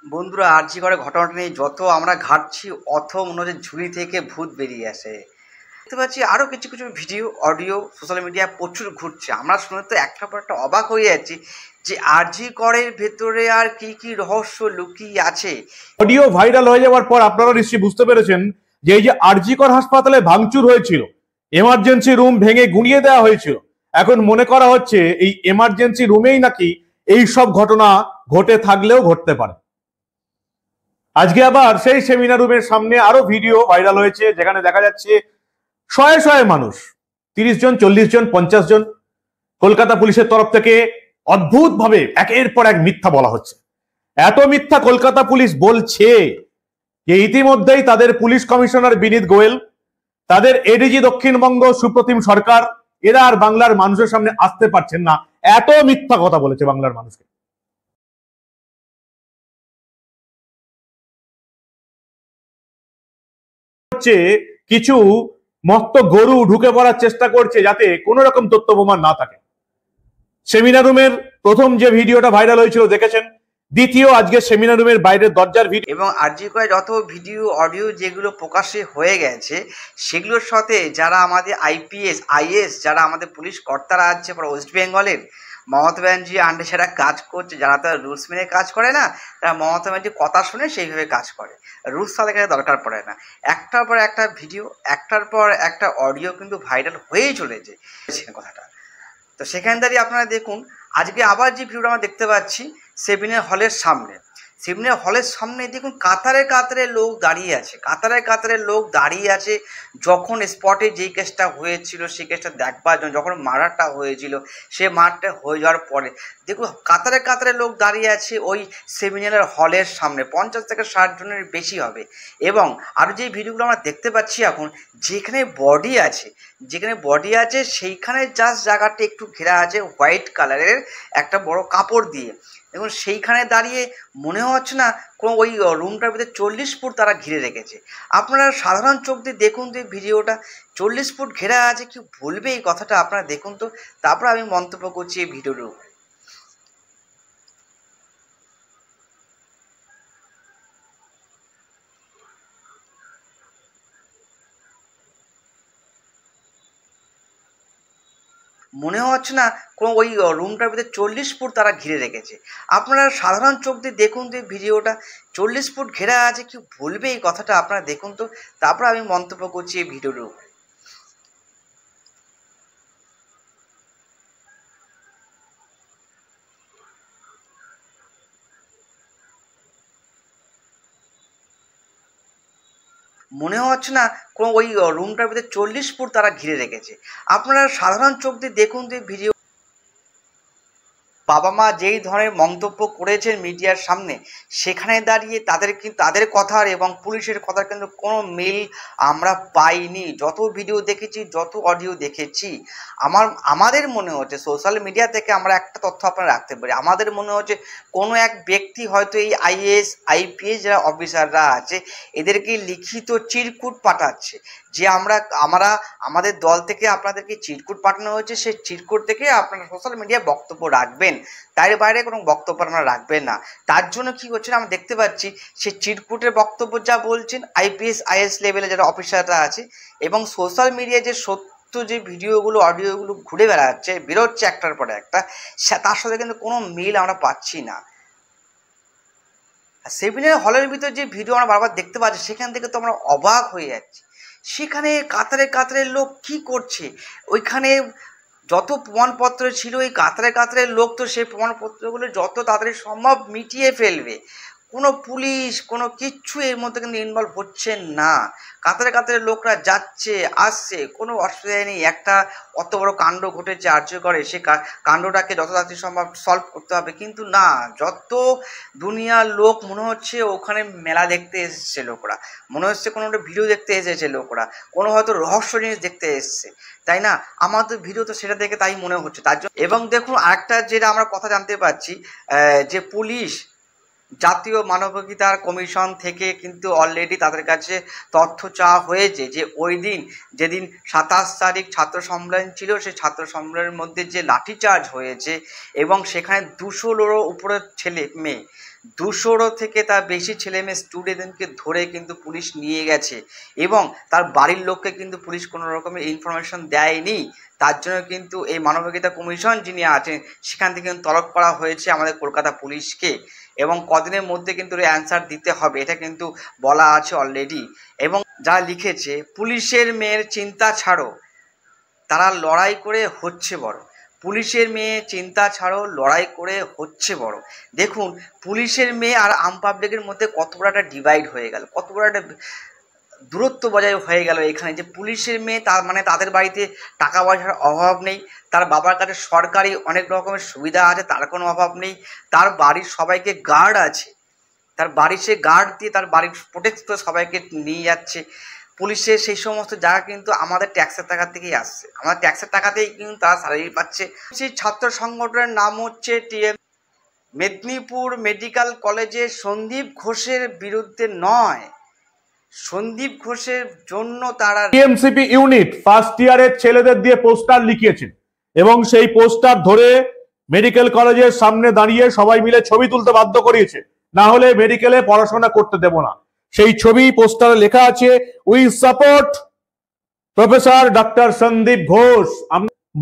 বন্ধুরা, আরজি করে ঘটনাটা নিয়ে যত আমরা ঘাঁটছি অত মনে হচ্ছে ঝুড়ি থেকে ভূত বেরিয়ে আসে। দেখতে পাচ্ছি আরও কিছু কিছু ভিডিও অডিও সোশ্যাল মিডিয়া প্রচুর ঘুরছে। আমরা শুনে তো একটার পর একটা অবাক হয়ে যাচ্ছি যে আরজি করের ভেতরে আর কি কি রহস্য লুকিয়ে আছে। অডিও ভাইরাল হয়ে যাওয়ার পর আপনারা নিশ্চয়ই বুঝতে পেরেছেন যে এই যে আরজি কর হাসপাতালে ভাঙচুর হয়েছিল, এমার্জেন্সি রুম ভেঙে গুঁড়িয়ে দেওয়া হয়েছিল, এখন মনে করা হচ্ছে এই এমার্জেন্সি রুমেই নাকি এই সব ঘটনা ঘটে থাকলেও ঘটতে পারে। আজকে আবার সেই সেমিনার রুমের সামনে আরো ভিডিও ভাইরাল হয়েছে, যেখানে দেখা যাচ্ছে শয়ে শয়ে মানুষ, 30 জন, 40 জন, 50 জন, কলকাতা পুলিশের তরফ থেকে অদ্ভুত ভাবে একের পর এক মিথ্যা বলা হচ্ছে। এত মিথ্যা কলকাতা পুলিশ বলছে যে ইতিমধ্যেই তাদের পুলিশ কমিশনার বিনীত গোয়েল, তাদের এডিজি দক্ষিণবঙ্গ সুপ্রতিম সরকার, এরা আর বাংলার মানুষের সামনে আসতে পারছেন না। এত মিথ্যা কথা বলেছে বাংলার মানুষকে। হচ্ছে কিছু মস্ত গরু ঢুকে পড়ার চেষ্টা করছে যাতে কোনো রকম তথ্য প্রমাণ না থাকে। সেমিনার রুমের প্রথম যে ভিডিওটা ভাইরাল হয়েছিল দেখেছেন, দ্বিতীয় আজকে সেমিনার রুমের বাইরের দরজার ভিডিও এবং আরজি করে যত ভিডিও অডিও যেগুলো প্রকাশে হয়ে গেছে সেগুলোর সাথে যারা আমাদের আইপিএস আইএস যারা আমাদের পুলিশ কর্তারা আছে ওয়েস্ট বেঙ্গলের, মমতা ব্যানার্জি আন্ডে সেটা কাজ করছে, যারা তারা রুলস মেনে কাজ করে না, তারা মমতা ব্যানার্জির কথা শুনে সেইভাবে কাজ করে। রুলস তাদের কাছে দরকার পড়ে না। একটার পর একটা ভিডিও, একটার পর একটা অডিও কিন্তু ভাইরাল হয়েই চলেছে কথাটা। তো সেখান দাঁড়িয়ে আপনারা দেখুন, আজকে আবার যে ভিডিওটা আমরা দেখতে পাচ্ছি সেমিনার হলের সামনে, সেমিনার হলের সামনে দেখুন কাতারে কাতারে লোক দাঁড়িয়ে আছে, কাতারে কাতারে লোক দাঁড়িয়ে আছে। যখন স্পটে যেই কেসটা হয়েছিল সেই কেসটা দেখবার জন্য, যখন মার্ডারটা হয়েছিল সে মার্ডারটা হয়ে যাওয়ার পরে দেখুন কাতারে কাতারে লোক দাঁড়িয়ে আছে ওই সেমিনার হলের সামনে, 50 থেকে 60 জনের বেশি হবে। এবং আরও যে ভিডিওগুলো আমরা দেখতে পাচ্ছি এখন, যেখানে বডি আছে, যেখানে বডি আছে সেইখানে জাস্ট জায়গাটা একটু ঘেরা আছে হোয়াইট কালারের একটা বড় কাপড় দিয়ে। দেখুন সেইখানে দাঁড়িয়ে মনে হচ্ছে না কোনো ওই রুমটার ভিতরে 40 ফুট তারা ঘিরে রেখেছে। আপনারা সাধারণ চোখ দিয়ে দেখুন তো এই ভিডিওটা, 40 ফুট ঘেরা আছে, কি বলবে এই কথাটা আপনারা দেখুন তো, তারপর আমি মন্তব্য করছি এই ভিডিওর উপরে। মনে হচ্ছে না কোনো ওই রুমটার ভিতরে 40 ফুট তারা ঘিরে রেখেছে। আপনারা সাধারণ চোখ দিয়ে দেখুন তো এই ভিডিওটা, 40 ফুট ঘেরা আছে, কি বলবে এই কথাটা আপনারা দেখুন তো, তারপর আমি মন্তব্য করছি এই ভিডিওর উপরে। মনে হচ্ছে না কোনো ওই রুমটার ভিতরে 40 ফুট তারা ঘিরে রেখেছে। আপনারা সাধারণ চোখ দিয়ে দেখুন তো এই ভিডিও। বাবা মা যেই ধরনের মন্তব্য করেছেন মিডিয়ার সামনে, সেখানে দাঁড়িয়ে তাদের কথার এবং পুলিশের কথার কিন্তু কোনো মিল আমরা পাইনি। যত ভিডিও দেখেছি, যত অডিও দেখেছি, আমাদের মনে হচ্ছে সোশ্যাল মিডিয়া থেকে আমরা একটা তথ্য আপনারা রাখতে পারি। আমাদের মনে হচ্ছে কোনো এক ব্যক্তি হয়তো এই আইএএস আইপিএস যারা অফিসাররা আছে এদেরকে লিখিত চিরকুট পাঠাচ্ছে যে আমরা আমাদের দল থেকে আপনাদেরকে চিরকুট পাঠানো হয়েছে, সেই চিরকুট থেকে আপনারা সোশ্যাল মিডিয়ায় বক্তব্য রাখবেন, তার বাইরে কোনো বক্তব্য আপনারা রাখবেন না। তার জন্য কি হচ্ছে আমরা দেখতে পাচ্ছি সেই চিরকুটের বক্তব্য যা বলছেন আইপিএস আইএস লেভেলে যারা অফিসাররা আছে, এবং সোশ্যাল মিডিয়ায় যে সত্য যে ভিডিওগুলো অডিওগুলো ঘুরে বেরোচ্ছে একটার পরে একটা, তার সাথে কিন্তু কোনো মিল আমরা পাচ্ছি না। সেমিনার হলের ভিতর যে ভিডিও আমরা বারবার দেখতে পাচ্ছি সেখান থেকে তো আমরা অবাক হয়ে যাচ্ছি। সেখানে কাতারে কাতারে লোক কি করছে, ওইখানে যত প্রমাণপত্র ছিল এই কাতারে কাতারে লোক তো সেই প্রমাণপত্রগুলো যত তাড়াতাড়ি সম্ভব মিটিয়ে ফেলবে। কোনো পুলিশ কোনো কিচ্ছু এর মধ্যে কিন্তু ইনভলভ হচ্ছে না। কাতারে কাতারে লোকরা যাচ্ছে আসছে, কোনো অসুবিধা নেই। একটা অত বড় কাণ্ড ঘটেছে আর্য করে, সে কাণ্ডটাকে যত তাড়াতাড়ি সম্ভব সলভ করতে হবে। কিন্তু না, যত দুনিয়ার লোক মনে হচ্ছে ওখানে মেলা দেখতে এসেছে লোকরা, মনে হচ্ছে কোনো একটা ভিডিও দেখতে এসেছে লোকরা, কোনো হয়তো রহস্য জিনিস দেখতে এসছে, তাই না? আমাদের ভিডিও তো সেটা দেখে তাই মনে হচ্ছে। তার জন্য এবং দেখুন আরেকটা যেটা আমরা কথা জানতে পারছি, যে পুলিশ জাতীয় মানবাধিকার কমিশন থেকে কিন্তু অলরেডি তাদের কাছে তথ্য চাওয়া হয়েছে যে ওই দিন যেদিন 27 তারিখ ছাত্র সম্মেলন ছিল, সেই ছাত্র সম্মেলনের মধ্যে যে লাঠিচার্জ হয়েছে এবং সেখানে 200-এরও উপরে ছেলে মেয়ে 200 থেকে তার বেশি ছেলেমেয়ে স্টুডেন্টকে ধরে কিন্তু পুলিশ নিয়ে গেছে এবং তার বাড়ির লোককে কিন্তু পুলিশ কোনো রকমের ইনফরমেশন দেয়নি। তার জন্য কিন্তু এই মানবাধিকার কমিশন যিনি আছেন সেখান থেকে কিন্তু তলব করা হয়েছে আমাদের কলকাতা পুলিশকে এবং কদিনের মধ্যে কিন্তু অ্যান্সার দিতে হবে, এটা কিন্তু বলা আছে অলরেডি। এবং যা লিখেছে, পুলিশের মেয়ের চিন্তা ছাড়ো, তারা লড়াই করে হচ্ছে বড়। পুলিশের মেয়ে চিন্তা ছাড়ো, লড়াই করে হচ্ছে বড়। দেখুন, পুলিশের মেয়ে আর আম পাবলিকের মধ্যে কত বড় একটা ডিভাইড হয়ে গেল, কত বড় একটা দূরত্ব বজায় হয়ে গেল এখানে। যে পুলিশের মেয়ে তার মানে তাদের বাড়িতে টাকা পয়সার অভাব নেই, তার বাবার কাছে সরকারি অনেক রকমের সুবিধা আছে, তার কোনো অভাব নেই, তার বাড়ির সবাইকে গার্ড আছে, তার বাড়ি সে গার্ড দিয়ে তার বাড়ির প্রোটেক্ট করে সবাইকে নিয়ে যাচ্ছে। পুলিশের সেই সমস্ত জায়গা কিন্তু আমাদের ট্যাক্সের টাকা থেকেই আসছে, আমাদের ট্যাক্সের টাকাতেই কিন্তু তারা স্যালারি পাচ্ছে। সেই ছাত্র সংগঠনের নাম হচ্ছে টিএম। মেদিনীপুর মেডিকেল কলেজে সন্দীপ ঘোষের বিরুদ্ধে নয়, সন্দীপ ঘোষের জন্য তারা টিএমসিপি ইউনিট ফার্স্ট ইয়ারের ছেলেদের দিয়ে পোস্টার লিখিয়েছেন এবং সেই পোস্টার ধরে মেডিকেল কলেজের সামনে দাঁড়িয়ে সবাই মিলে ছবি তুলতে বাধ্য করিয়েছে, না হলে মেডিকেলে পড়াশোনা করতে দেব না। সেই ছবি পোস্টারে লেখা আছে, we support professor doctor Sandip Ghosh.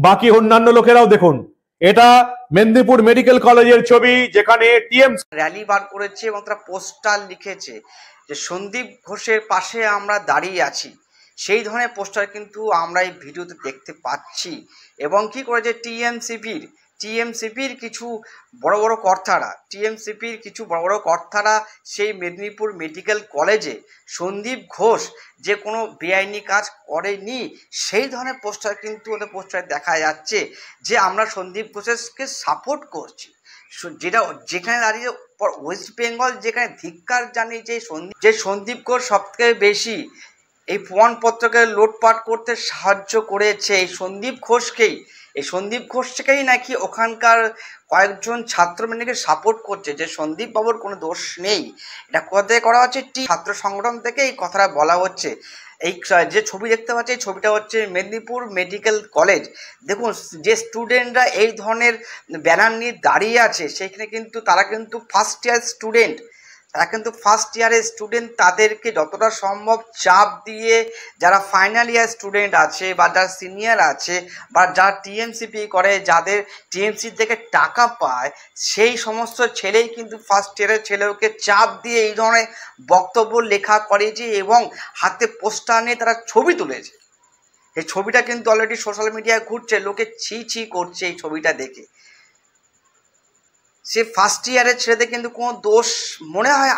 বাকি অন্যান্য লোকেরাও দেখুন, এটা মেদিনীপুর মেডিকেল কলেজের ছবি যেখানে টিএমসি র্যালি বার করেছে এবং তারা পোস্টার লিখেছে যে সন্দীপ ঘোষের পাশে আমরা দাঁড়িয়ে আছি। সেই ধরনের পোস্টার কিন্তু আমরা এই ভিডিওতে দেখতে পাচ্ছি। এবং কি করেছে টিএমসিপির কিছু বড় বড় কর্তারা সেই মেদিনীপুর মেডিকেল কলেজে সন্দীপ ঘোষ যে কোনো বেআইনি কাজ করেনি সেই ধরনের পোস্টার কিন্তু ওদের পোস্টারে দেখা যাচ্ছে যে আমরা সন্দীপ ঘোষকে সাপোর্ট করছি। যেখানে দাঁড়িয়ে ওয়েস্ট বেঙ্গল যেখানে ধিক্কার জানি যে সন্দীপ ঘোষ সবথেকে বেশি এই প্রমাণপত্রকে লোটপাট করতে সাহায্য করেছে এই সন্দীপ ঘোষকেই নাকি ওখানকার কয়েকজন ছাত্র মেয়েকে সাপোর্ট করছে, যে সন্দীপ বাবুর কোনো দোষ নেই। এটা কোথা থেকে করা হচ্ছে? ছাত্র সংগঠন থেকে এই কথাটা বলা হচ্ছে। এই যে ছবি দেখতে পাচ্ছি, এই ছবিটা হচ্ছে মেদিনীপুর মেডিকেল কলেজ। দেখুন, যে স্টুডেন্টরা এই ধরনের ব্যানার নিয়ে দাঁড়িয়ে আছে সেখানে কিন্তু তারা কিন্তু ফার্স্ট ইয়ারের স্টুডেন্ট, তাদেরকে যতটা সম্ভব চাপ দিয়ে যারা ফাইনাল ইয়ার স্টুডেন্ট আছে বা যারা সিনিয়র আছে বা যারা টিএমসিপি করে, যাদের টিএমসি থেকে টাকা পায়, সেই সমস্ত ছেলেই কিন্তু ফার্স্ট ইয়ারের ছেলেকে চাপ দিয়ে এই ধরনের বক্তব্য লেখা করেছে এবং হাতে পোস্টার নিয়ে তারা ছবি তুলেছে। এই ছবিটা কিন্তু অলরেডি সোশ্যাল মিডিয়ায় ঘুরছে, লোকে ছি করছে এই ছবিটা দেখে। সে ফার্স্ট ইয়ারের ছেলেদের কিন্তু কোনো দোষ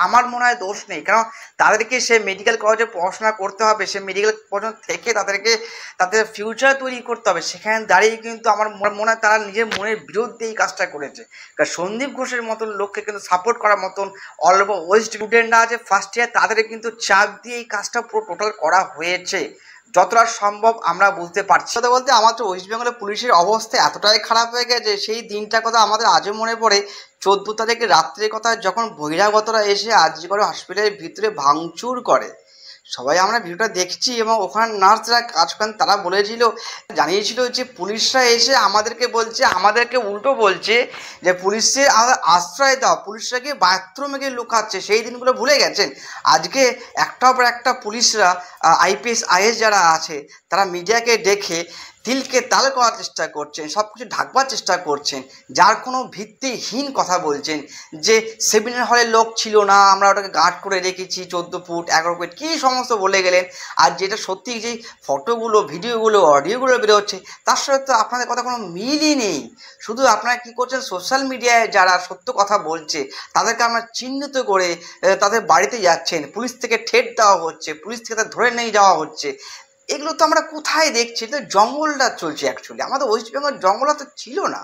আমার মনে হয় দোষ নেই, কারণ তাদেরকে সে মেডিকেল কলেজে পড়াশোনা করতে হবে, সে মেডিকেল কলেজ থেকে তাদেরকে তাদের ফিউচার তৈরি করতে হবে। সেখানে দাঁড়িয়ে কিন্তু আমার মনে হয় তারা নিজের মনের বিরুদ্ধে এই কাজটা করেছে। কারণ সন্দীপ ঘোষের মতন লোককে কিন্তু সাপোর্ট করার মতন অল ওভার ওয়েস্ট স্টুডেন্টরা আছে ফার্স্ট ইয়ার, তাদের কিন্তু চাপ দিয়ে এই কাজটা পুরো টোটাল করা হয়েছে যতটা সম্ভব আমরা বুঝতে পারছি। কথা বলতে আমাদের ওয়েস্ট বেঙ্গলের পুলিশের অবস্থা এতটাই খারাপ হয়ে গেছে, সেই দিনটার কথা আমাদের আজও মনে পড়ে। 14 তারিখে রাত্রের কথা, যখন বহিরাগতরা এসে আরজি করে হসপিটালের ভিতরে ভাঙচুর করে। সবাই আমরা ভিডিওটা দেখছি এবং ওখানে নার্সরা কাজ করেন, তারা জানিয়েছিল যে পুলিশরা এসে আমাদেরকে উল্টো বলছে যে পুলিশের আশ্রয় দাও, পুলিশরা গিয়ে বাথরুমে গিয়ে লুকাচ্ছে। সেই দিনগুলো ভুলে গেছেন। আজকে একটার পর একটা পুলিশরা আইপিএস আইএস যারা আছে তারা মিডিয়াকে ডেকে দিলকে তাল করার চেষ্টা করছেন, সব কিছু ঢাকবার চেষ্টা করছেন, যার কোনো ভিত্তিহীন কথা বলছেন যে সেমিনার হলে লোক ছিল না, আমরা ওটাকে গার্ড করে রেখেছি 14 ফুট 11 ফুট কী সমস্ত বলে গেলেন। আর যেটা সত্যি যে ফটোগুলো, ভিডিওগুলো, অডিওগুলো বেরোচ্ছে তার সাথে তো আপনাদের কথা কোনো মিলই নেই। শুধু আপনারা কী করছেন, সোশ্যাল মিডিয়ায় যারা সত্য কথা বলছে তাদেরকে আপনারা চিহ্নিত করে তাদের বাড়িতে যাচ্ছেন, পুলিশ থেকে ঠেট দেওয়া হচ্ছে, পুলিশ থেকে তাদের ধরে নিয়ে যাওয়া হচ্ছে। এগুলো তো আমরা কোথায় দেখছি? তো জঙ্গলটা চলছে অ্যাকচুয়ালি। আমাদের ওয়েস্ট বেঙ্গল জঙ্গলটা তো ছিল না।